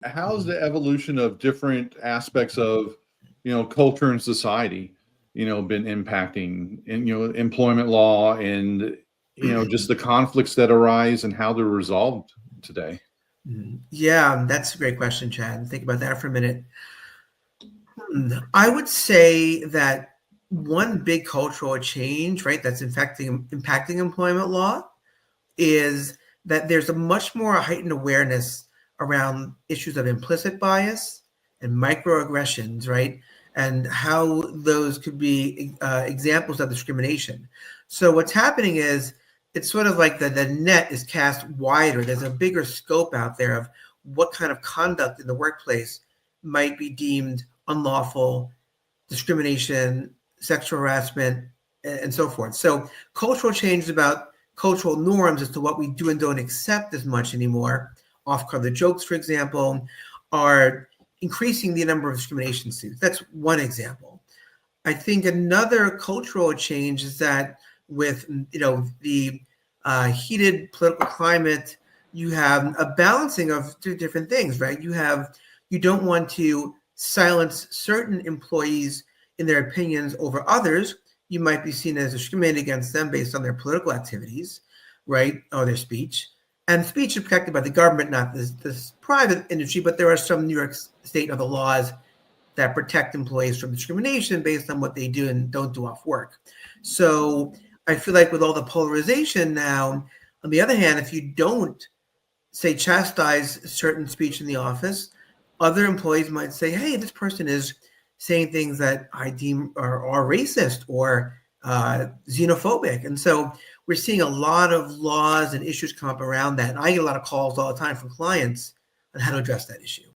how's the evolution of different aspects of, culture and society, been impacting in, employment law and, just the conflicts that arise and how they're resolved today? Yeah, that's a great question, Chad. Think about that for a minute. I would say that one big cultural change, right, that's impacting employment law is that there's a much more heightened awareness around issues of implicit bias and microaggressions, right? And how those could be examples of discrimination. So what's happening is it's sort of like the net is cast wider. There's a bigger scope out there of what kind of conduct in the workplace might be deemed unlawful, discrimination, sexual harassment, and so forth. So cultural change is about cultural norms as to what we do and don't accept as much anymore. Off-color jokes, for example, are increasing the number of discrimination suits. That's one example. I think another cultural change is that with the heated political climate, you have a balancing of two different things, right? You don't want to silence certain employees in their opinions over others. You might be seen as discriminating against them based on their political activities, right, or their speech. And speech is protected by the government, not this private industry, but there are some New York State other laws that protect employees from discrimination based on what they do and don't do off work. So I feel like with all the polarization now, on the other hand, if you don't, say, chastise certain speech in the office, other employees might say, hey, this person is saying things that I deem are racist or xenophobic. And so we're seeing a lot of laws and issues come up around that. And I get a lot of calls all the time from clients on how to address that issue.